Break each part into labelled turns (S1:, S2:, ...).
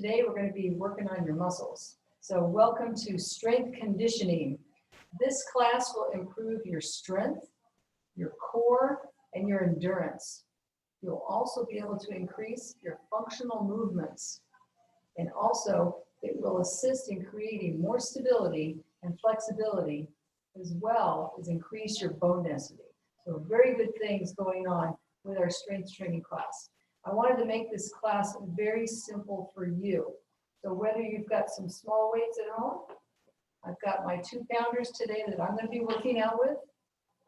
S1: Today we're going to be working on your muscles. So welcome to strength conditioning. This class will improve your strength, your core, and your endurance. You'll also be able to increase your functional movements. And also, it will assist in creating more stability and flexibility, as well as increase your bone density. So very good things going on with our strength training class. I wanted to make this class very simple for you. So whether you've got some small weights at home, I've got my 2-pounders today that I'm going to be working out with.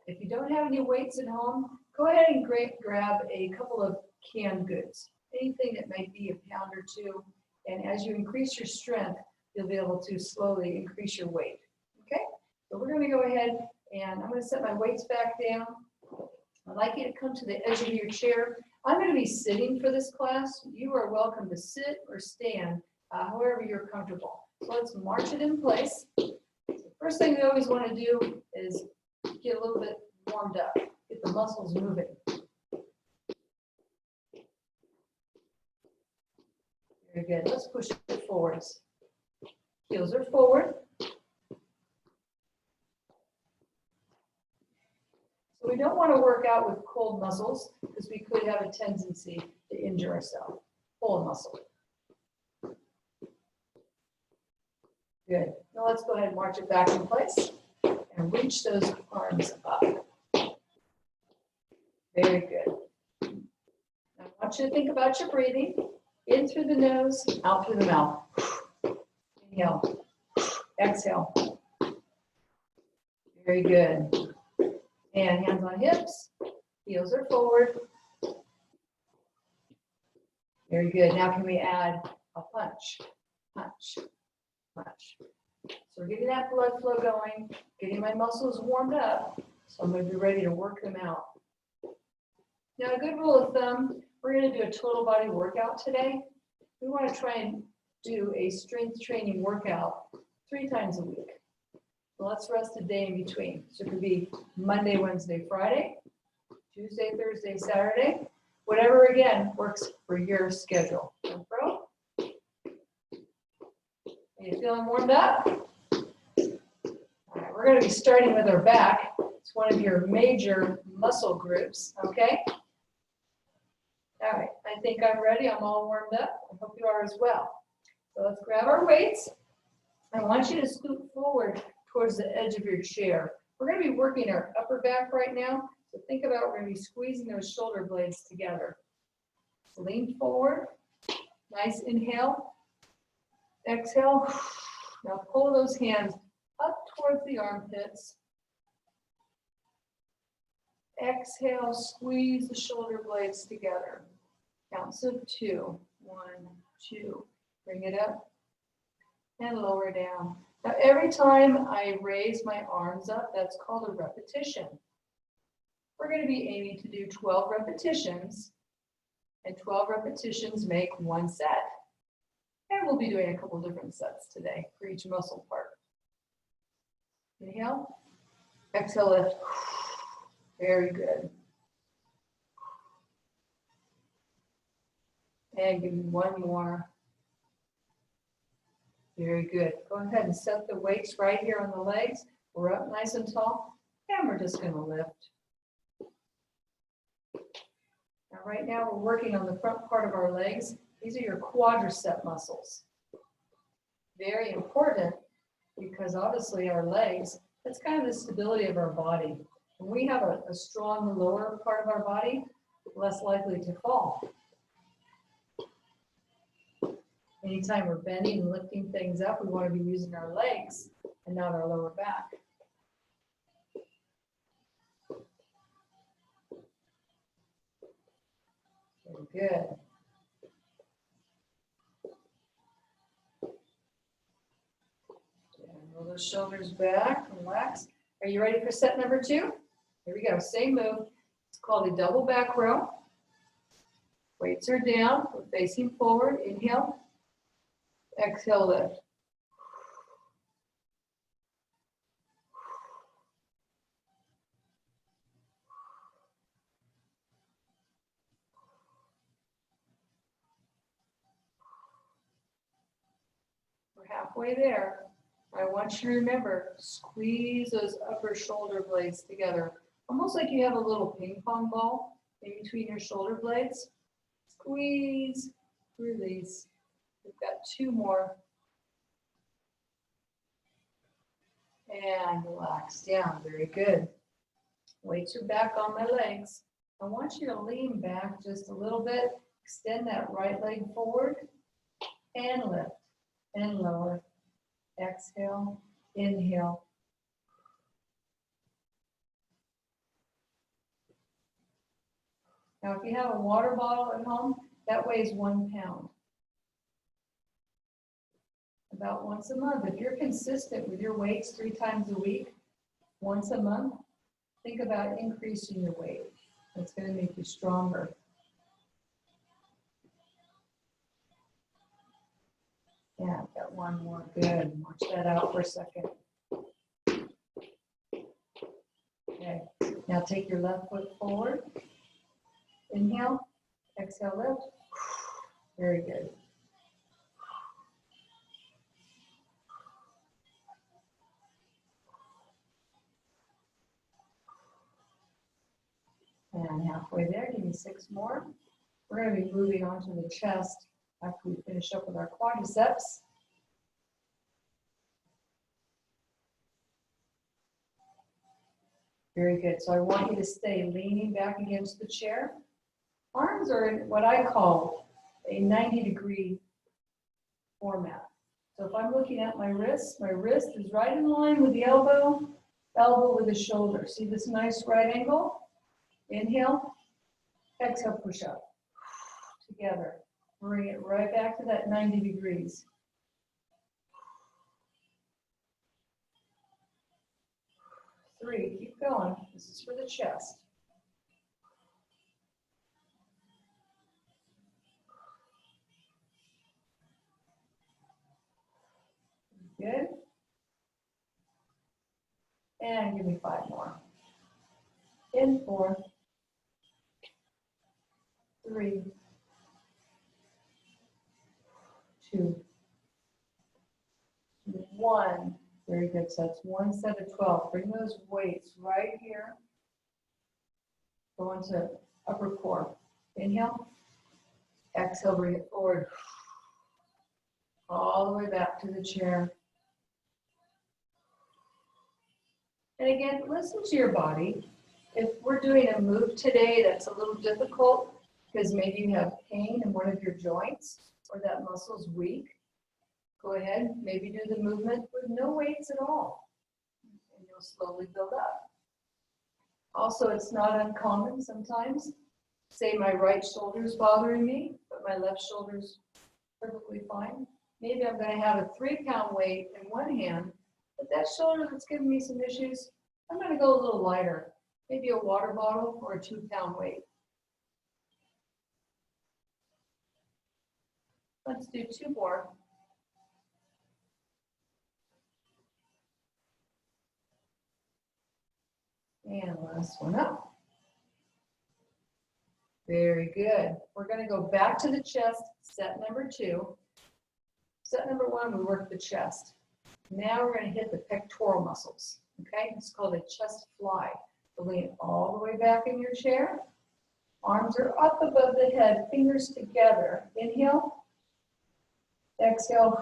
S1: If you don't have any weights at home, go ahead and grab a couple of canned goods, anything that might be a pound or two. And as you increase your strength, you'll be able to slowly increase your weight. Okay, so we're going to go ahead and I'm going to set my weights back down. I'd like you to come to the edge of your chair. I'm going to be sitting for this class. You are welcome to sit or stand, however you're comfortable. So let's march it in place. First thing we always want to do is get a little bit warmed up, get the muscles moving. Very good. Let's push it forwards. Heels are forward. So we don't want to work out with cold muscles because we could have a tendency to injure ourselves. Pull a muscle. Good. Now let's go ahead and march it back in place and reach those arms up. Very good. Now I want you to think about your breathing. In through the nose, out through the mouth. Inhale. Exhale. Very good. And hands on hips. Heels are forward. Very good. Now can we add a punch? Punch. Punch. So we're getting that blood flow going, getting my muscles warmed up, so I'm going to be ready to work them out. Now, a good rule of thumb, we're going to do a total body workout today. We want to try and do a strength training workout 3 times a week. So let's rest a day in between. So it could be Monday, Wednesday, Friday, Tuesday, Thursday, Saturday, whatever, again, works for your schedule. So, bro, are you feeling warmed up? All right, we're going to be starting with our back. It's one of your major muscle groups, okay? All right, I think I'm ready. I'm all warmed up. I hope you are as well. So let's grab our weights. I want you to scoot forward towards the edge of your chair. We're going to be working our upper back right now. So think about we're going to be squeezing those shoulder blades together. Lean forward. Nice inhale. Exhale. Now pull those hands up towards the armpits. Exhale, squeeze the shoulder blades together. Counts of 2. 1, 2. Bring it up and lower down. Now, every time I raise my arms up, that's called a repetition. We're going to be aiming to do 12 repetitions, and 12 repetitions make 1 set. And we'll be doing a couple different sets today for each muscle part. Inhale, exhale, lift. Very good. And give me 1 more. Very good. Go ahead and set the weights right here on the legs. We're up nice and tall, and we're just going to lift. Now, right now, we're working on the front part of our legs. These are your quadricep muscles. Very important because obviously our legs, that's kind of the stability of our body. When we have a strong lower part of our body, less likely to fall. Anytime we're bending and lifting things up, we want to be using our legs and not our lower back. Very good. Roll those shoulders back, relax. Are you ready for set number 2? Here we go, same move. It's called a double back row. Weights are down, we're facing forward. Inhale, exhale, lift. halfway there. I want you to remember, squeeze those upper shoulder blades together. Almost like you have a little ping pong ball in between your shoulder blades. Squeeze, release. We've got 2 more. And relax down, very good. Weights are back on my legs. I want you to lean back just a little bit. Extend that right leg forward and lift and lower. Exhale, inhale. Now, if you have a water bottle at home, that weighs 1 pound. About once a month. If you're consistent with your weights 3 times a week, once a month, think about increasing your weight. That's going to make you stronger. Yeah, I've got 1 more. Good. Watch that out for a second. Okay. Now take your left foot forward. Inhale. Exhale, lift. Very good. And halfway there, give me 6 more. We're going to be moving on to the chest after we finish up with our quadriceps. Very good. So I want you to stay leaning back against the chair. Arms are in what I call a 90-degree format. So if I'm looking at my wrist is right in line with the elbow, elbow with the shoulder. See this nice right angle? Inhale, exhale, push up. Together. Bring it right back to that 90 degrees. Three, keep going. This is for the chest. Good. And give me 5 more. In 4, 3, 2, 1. Very good. So that's 1 set of 12. Bring those weights right here. Go into upper core. Inhale. Exhale, bring it forward. All the way back to the chair. And again, listen to your body. If we're doing a move today that's a little difficult because maybe you have pain in one of your joints or that muscle's weak, go ahead, maybe do the movement with no weights at all. And you'll slowly build up. Also, it's not uncommon sometimes. Say my right shoulder's bothering me, but my left shoulder's perfectly fine. Maybe I'm going to have a 3-pound weight in one hand, but that shoulder that's giving me some issues, I'm going to go a little lighter. Maybe a water bottle or a 2-pound weight. Let's do 2 more. And last one up. Very good. We're going to go back to the chest, set number 2. Set number 1, we work the chest. Now we're going to hit the pectoral muscles. Okay, it's called a chest fly. So lean all the way back in your chair. Arms are up above the head, fingers together. Inhale. Exhale.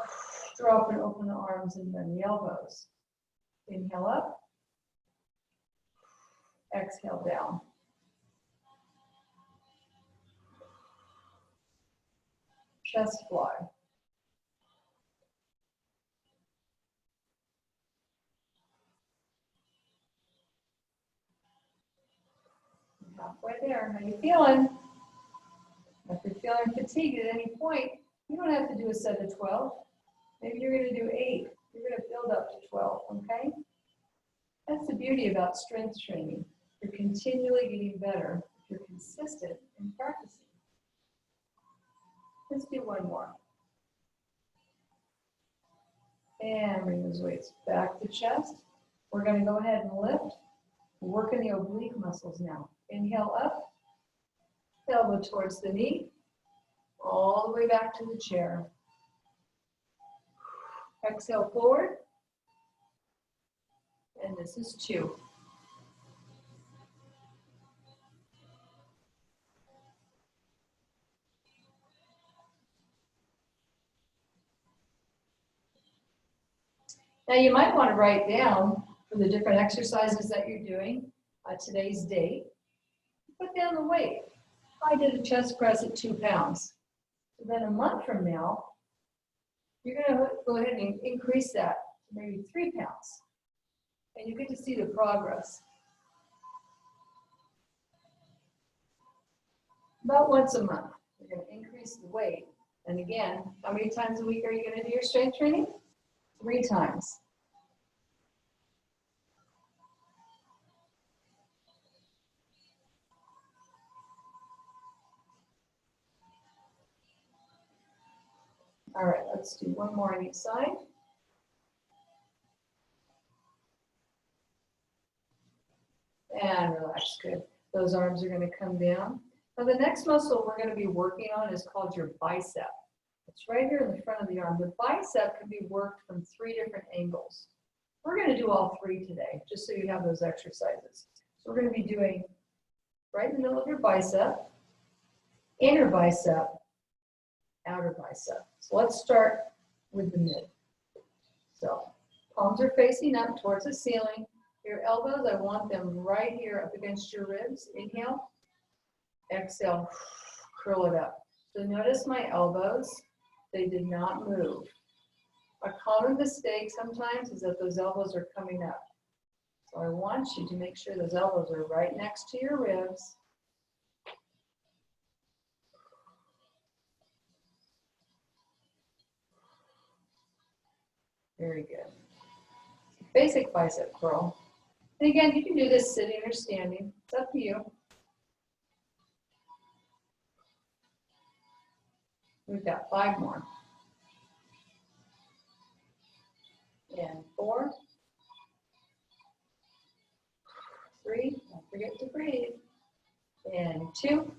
S1: Drop and open the arms and bend the elbows. Inhale up. Exhale down. Chest fly. Halfway there. How you feeling? If you're feeling fatigued at any point, you don't have to do a set of 12. Maybe you're going to do 8. You're going to build up to 12, okay? That's the beauty about strength training. You're continually getting better if you're consistent in practicing. Let's do 1 more. And bring those weights back to chest. We're going to go ahead and lift. Working the oblique muscles now. Inhale up, elbow towards the knee, all the way back to the chair. Exhale forward. And this is 2. Now you might want to write down for the different exercises that you're doing, today's date. Put down the weight. I did a chest press at 2 pounds. So then a month from now, you're going to go ahead and increase that to maybe 3 pounds. And you get to see the progress. About once a month, you're going to increase the weight. And again, how many times a week are you going to do your strength training? 3 times. All right, let's do one more on each side. And relax, good. Those arms are going to come down. Now the next muscle we're going to be working on is called your bicep. It's right here in the front of the arm. The bicep can be worked from 3 different angles. We're going to do all 3 today, just so you have those exercises. So we're going to be doing right in the middle of your bicep, inner bicep, outer bicep. So let's start with the mid. So palms are facing up towards the ceiling. Your elbows, I want them right here up against your ribs. Inhale, exhale, curl it up. So notice my elbows, they did not move. A common mistake sometimes is that those elbows are coming up. So I want you to make sure those elbows are right next to your ribs. Very good. Basic bicep curl. And again, you can do this sitting or standing. It's up to you. We've got 5 more. And 4, 3, don't forget to breathe. And 2.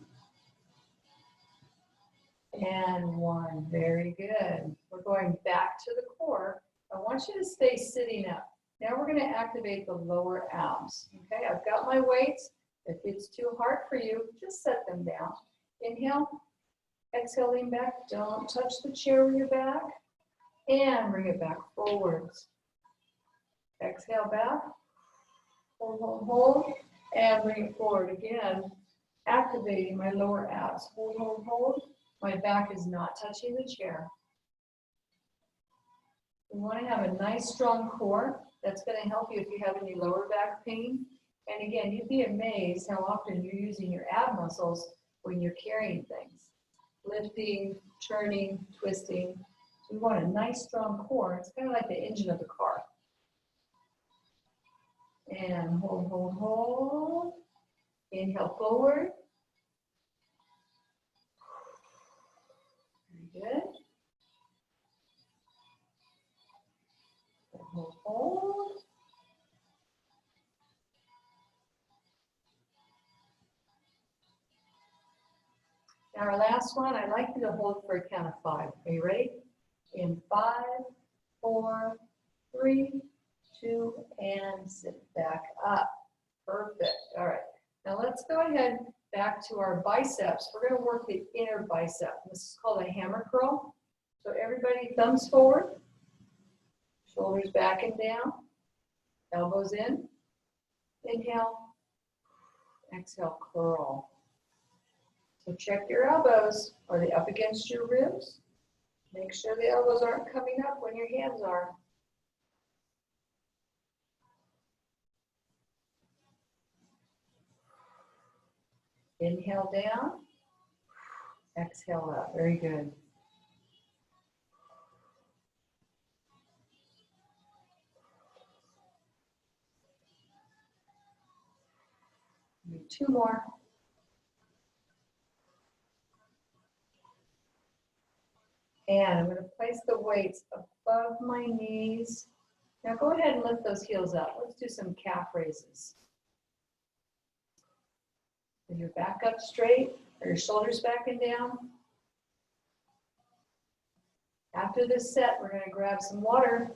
S1: And 1, very good. We're going back to the core. I want you to stay sitting up. Now we're going to activate the lower abs. Okay, I've got my weights. If it's too hard for you, just set them down. Inhale, exhale, lean back. Don't touch the chair with your back. And bring it back forwards. Exhale back. Hold, hold, hold. And bring it forward again. Activating my lower abs. Hold, hold, hold. My back is not touching the chair. We want to have a nice strong core. That's going to help you if you have any lower back pain. And again, you'd be amazed how often you're using your ab muscles when you're carrying things. Lifting, turning, twisting. So we want a nice strong core. It's kind of like the engine of the car. And hold, hold, hold. Inhale forward. Very good. Hold, hold. Now our last one, I'd like you to hold for a count of 5. Are you ready? In 5, 4, 3, 2, and sit back up. Perfect. All right. Now let's go ahead back to our biceps. We're going to work the inner bicep. This is called a hammer curl. So everybody, thumbs forward, shoulders back and down, elbows in. Inhale, exhale, curl. So check your elbows. Are they up against your ribs? Make sure the elbows aren't coming up when your hands are. Inhale down, exhale up. Very good. Do 2 more. And I'm going to place the weights above my knees. Now go ahead and lift those heels up. Let's do some calf raises. With your back up straight, or your shoulders back and down. After this set, we're going to grab some water.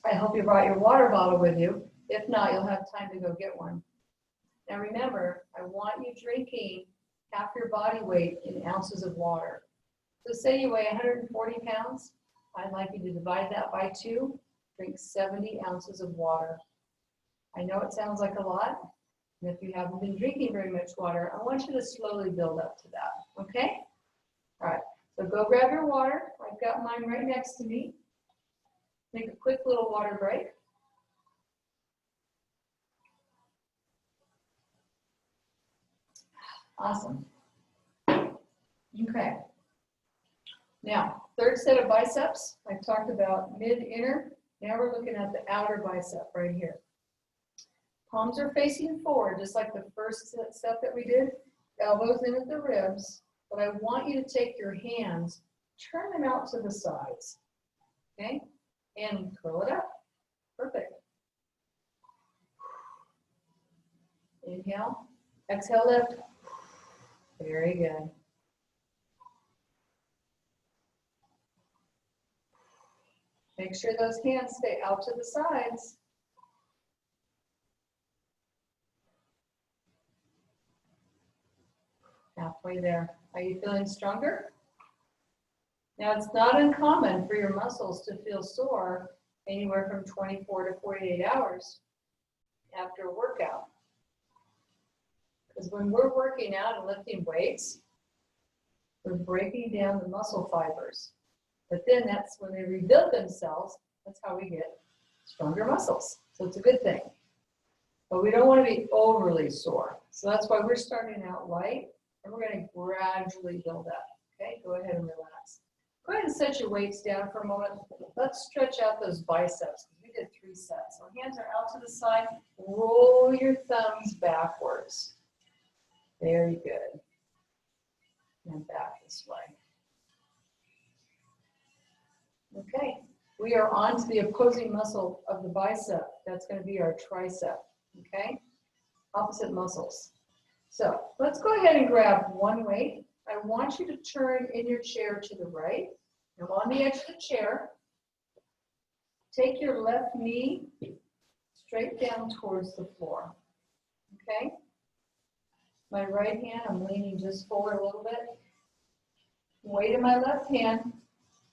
S1: I hope you brought your water bottle with you. If not, you'll have time to go get one. Now remember, I want you drinking half your body weight in ounces of water. So say you weigh 140 pounds. I'd like you to divide that by 2. Drink 70 ounces of water. I know it sounds like a lot. And if you haven't been drinking very much water, I want you to slowly build up to that. Okay? All right. So go grab your water. I've got mine right next to me. Make a quick little water break. Awesome. Okay. Now, third set of biceps. I've talked about mid-inner. Now we're looking at the outer bicep right here. Palms are facing forward, just like the first set that we did. Elbows in at the ribs. But I want you to take your hands, turn them out to the sides. Okay? And curl it up. Perfect. Inhale. Exhale, lift. Very good. Make sure those hands stay out to the sides. Halfway there. Are you feeling stronger? Now, it's not uncommon for your muscles to feel sore anywhere from 24 to 48 hours after a workout. Because when we're working out and lifting weights, we're breaking down the muscle fibers. But then that's when they rebuild themselves, that's how we get stronger muscles. So it's a good thing. But we don't want to be overly sore. So that's why we're starting out light, and we're going to gradually build up. Okay, go ahead and relax. Go ahead and set your weights down for a moment. Let's stretch out those biceps. We did 3 sets. So hands are out to the side. Roll your thumbs backwards. Very good. And back this way. Okay, we are on to the opposing muscle of the bicep. That's going to be our tricep. Okay, opposite muscles. So let's go ahead and grab one weight. I want you to turn in your chair to the right. I'm on the edge of the chair. Take your left knee straight down towards the floor. Okay? My right hand, I'm leaning just forward a little bit. Weight in my left hand.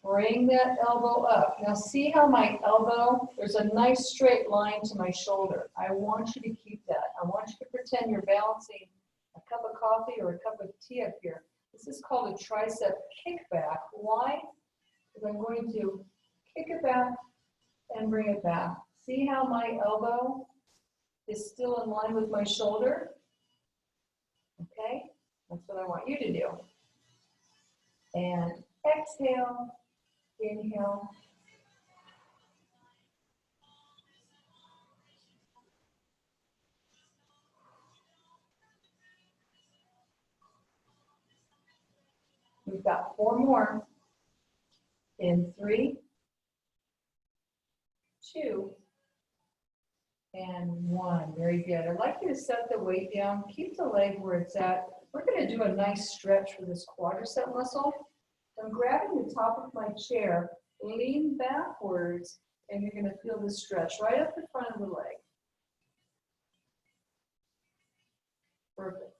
S1: Bring that elbow up. Now see how my elbow, there's a nice straight line to my shoulder. I want you to keep that. I want you to pretend you're balancing a cup of coffee or a cup of tea up here. This is called a tricep kickback. Why? Because I'm going to kick it back and bring it back. See how my elbow is still in line with my shoulder? Okay, that's what I want you to do. And exhale, inhale. We've got 4 more. In 3, 2, and 1. Very good. I'd like you to set the weight down. Keep the leg where it's at. We're going to do a nice stretch for this quadricep muscle. I'm grabbing the top of my chair, lean backwards, and you're going to feel this stretch right up the front of the leg. Perfect.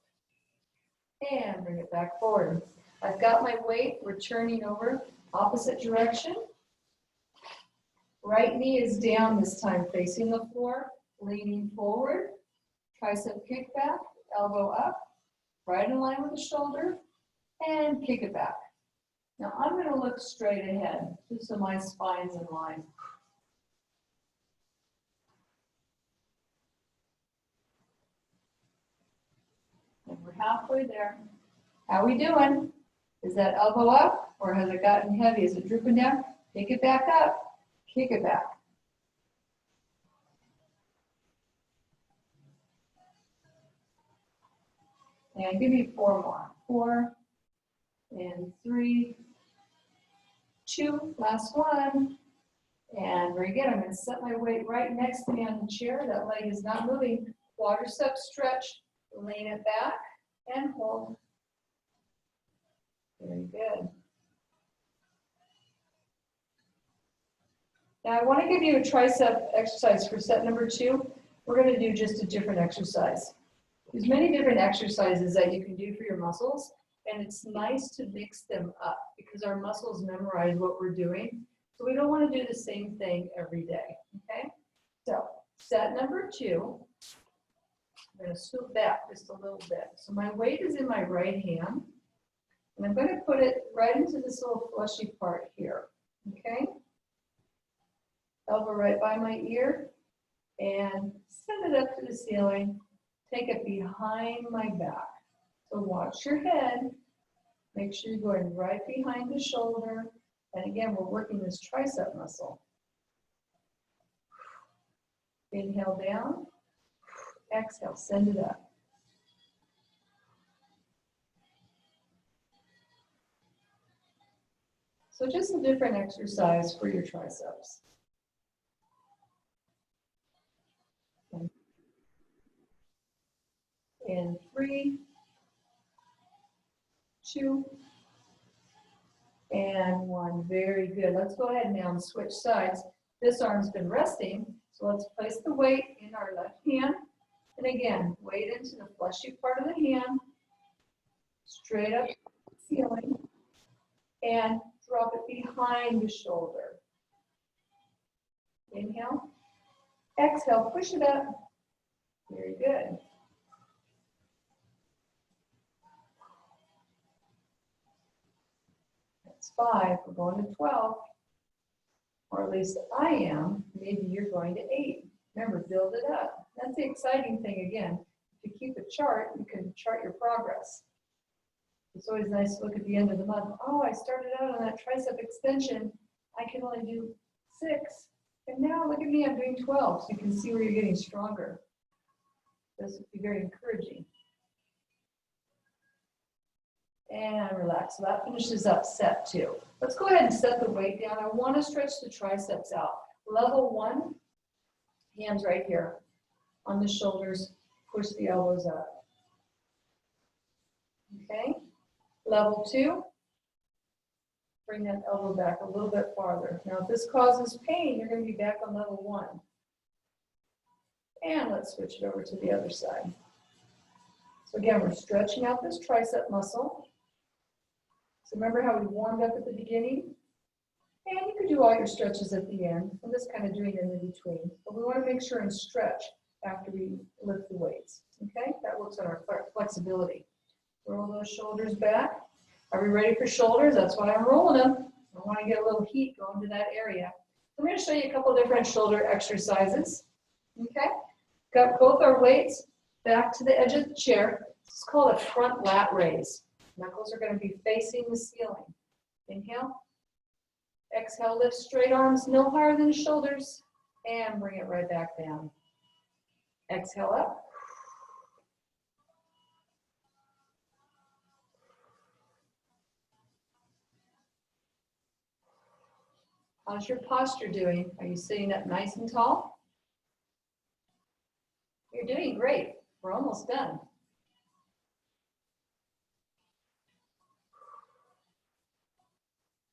S1: And bring it back forward. I've got my weight. We're turning over opposite direction. Right knee is down this time, facing the floor, leaning forward. Tricep kick back, elbow up, right in line with the shoulder, and kick it back. Now I'm going to look straight ahead, just so my spine's in line. And we're halfway there. How are we doing? Is that elbow up, or has it gotten heavy? Is it drooping down? Pick it back up. Kick it back. And give me 4 more. 4 and 3, 2, last one. And very good. I'm going to set my weight right next to me on the chair. That leg is not moving. Quadricep stretch. Lean it back and hold. Very good. Now I want to give you a tricep exercise for set number 2. We're going to do just a different exercise. There's many different exercises that you can do for your muscles, and it's nice to mix them up because our muscles memorize what we're doing. So we don't want to do the same thing every day, okay? So set number 2, I'm going to scoop back just a little bit. So my weight is in my right hand, and I'm going to put it right into this little fleshy part here, okay? Elbow right by my ear, and send it up to the ceiling. Take it behind my back. So watch your head. Make sure you're going right behind the shoulder. And again, we're working this tricep muscle. Inhale down. Exhale, send it up. So just a different exercise for your triceps. In 3, 2, and 1. Very good. Let's go ahead now and switch sides. This arm's been resting, so let's place the weight in our left hand. And again, weight into the fleshy part of the hand, straight up to the ceiling, and drop it behind the shoulder. Inhale. Exhale, push it up. Very good. That's 5. We're going to 12. Or at least I am. Maybe you're going to 8. Remember, build it up. That's the exciting thing again. If you keep a chart, you can chart your progress. It's always nice to look at the end of the month. Oh, I started out on that tricep extension. I can only do 6. And now look at me, I'm doing 12. So you can see where you're getting stronger. This would be very encouraging. And relax. So that finishes up set 2. Let's go ahead and set the weight down. I want to stretch the triceps out. Level 1, hands right here on the shoulders. Push the elbows up. Okay. Level 2, bring that elbow back a little bit farther. Now, if this causes pain, you're going to be back on level 1. And let's switch it over to the other side. So again, we're stretching out this tricep muscle. So remember how we warmed up at the beginning? And you could do all your stretches at the end. I'm just kind of doing it in between. But we want to make sure and stretch after we lift the weights. Okay? That works on our flexibility. Roll those shoulders back. Are we ready for shoulders? That's why I'm rolling them. I want to get a little heat going to that area. I'm going to show you a couple different shoulder exercises. Okay? Got both our weights back to the edge of the chair. It's called a front lat raise. Knuckles are going to be facing the ceiling. Inhale. Exhale, lift straight arms no higher than the shoulders. And bring it right back down. Exhale up. How's your posture doing? Are you sitting up nice and tall? You're doing great. We're almost done.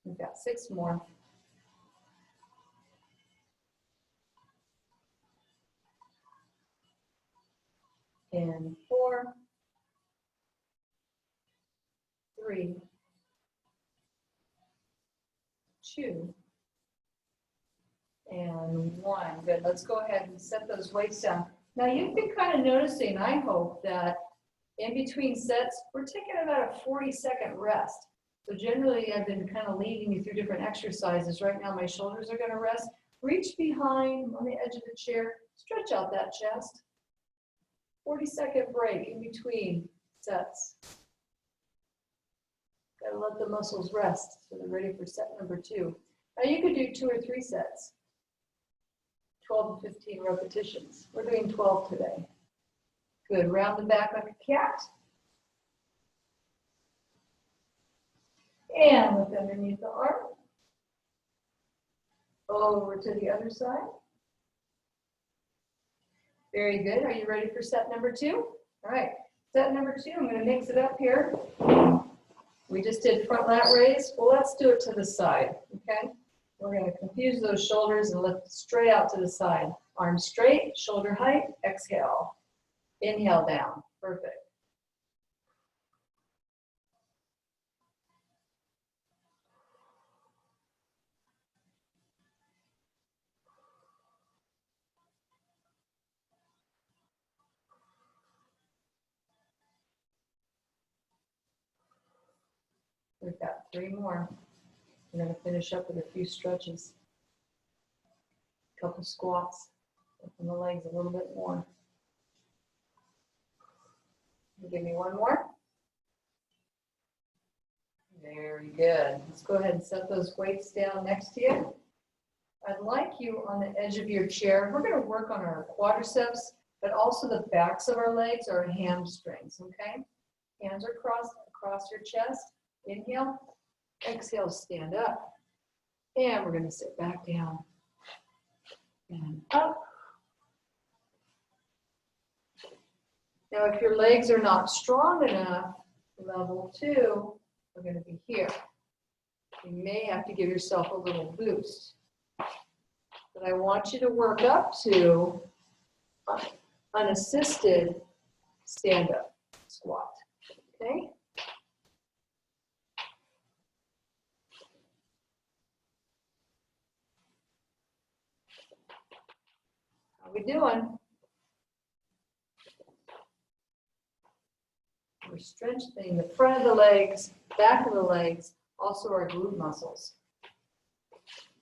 S1: We've got 6 more. And 4, 3, 2, and 1. Good. Let's go ahead and set those weights down. Now you've been kind of noticing, I hope, that in between sets, we're taking about a 40-second rest. So generally, I've been kind of leading you through different exercises. Right now, my shoulders are going to rest. Reach behind on the edge of the chair. Stretch out that chest. 40-second break in between sets. Got to let the muscles rest so they're ready for set number 2. Now you could do 2 or 3 sets. 12 to 15 repetitions. We're doing 12 today. Good. Round the back like a cat. And lift underneath the arm. Over to the other side. Very good. Are you ready for set number 2? All right. Set number 2, I'm going to mix it up here. We just did front lat raise. Well, let's do it to the side, okay? We're going to confuse those shoulders and lift straight out to the side. Arms straight, shoulder height, exhale. Inhale down. Perfect. We've got 3 more. We're going to finish up with a few stretches. A couple squats. Open the legs a little bit more. Give me 1 more. Very good. Let's go ahead and set those weights down next to you. I'd like you on the edge of your chair. We're going to work on our quadriceps, but also the backs of our legs, our hamstrings, okay? Hands are crossed across your chest. Inhale. Exhale, stand up. And we're going to sit back down. And up. Now, if your legs are not strong enough, level 2, we're going to be here. You may have to give yourself a little boost. But I want you to work up to unassisted stand-up squat, okay? How we doing? We're strengthening the front of the legs, back of the legs, also our glute muscles.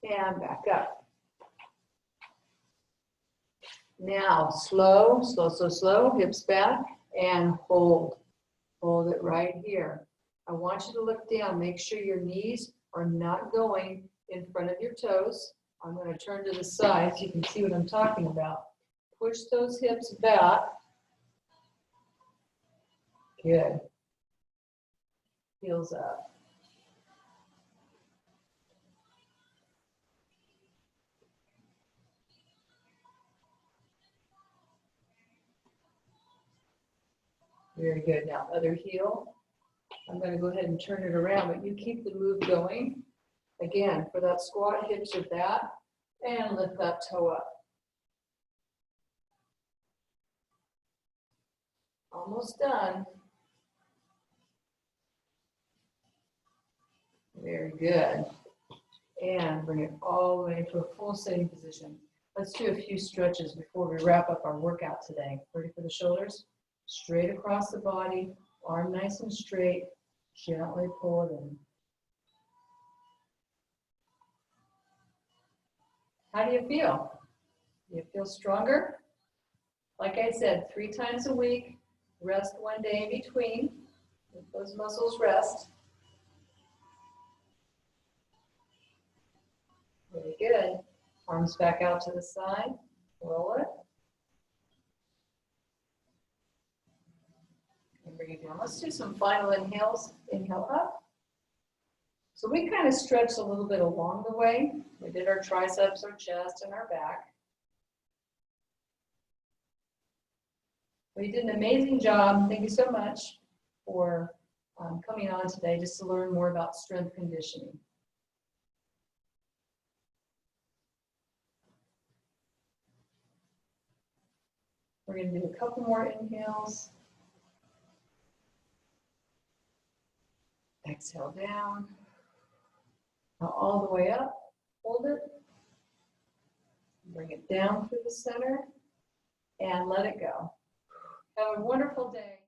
S1: And back up. Now, slow, hips back, and hold. Hold it right here. I want you to look down. Make sure your knees are not going in front of your toes. I'm going to turn to the side so you can see what I'm talking about. Push those hips back. Good. Heels up. Very good. Now, other heel. I'm going to go ahead and turn it around, but you keep the move going. Again, for that squat, hips are back, and lift that toe up. Almost done. Very good. And bring it all the way to a full sitting position. Let's do a few stretches before we wrap up our workout today. Ready for the shoulders? Straight across the body, arm nice and straight, gently pull it in. How do you feel? Do you feel stronger? Like I said, 3 times a week, rest 1 day in between. Let those muscles rest. Very good. Arms back out to the side. Roll it. And bring it down. Let's do some final inhales. Inhale up. So we kind of stretched a little bit along the way. We did our triceps, our chest, and our back. Well, you did an amazing job. Thank you so much for coming on today just to learn more about strength conditioning. We're going to do a couple more inhales. Exhale down. Now all the way up. Hold it. Bring it down through the center and let it go. Have a wonderful day.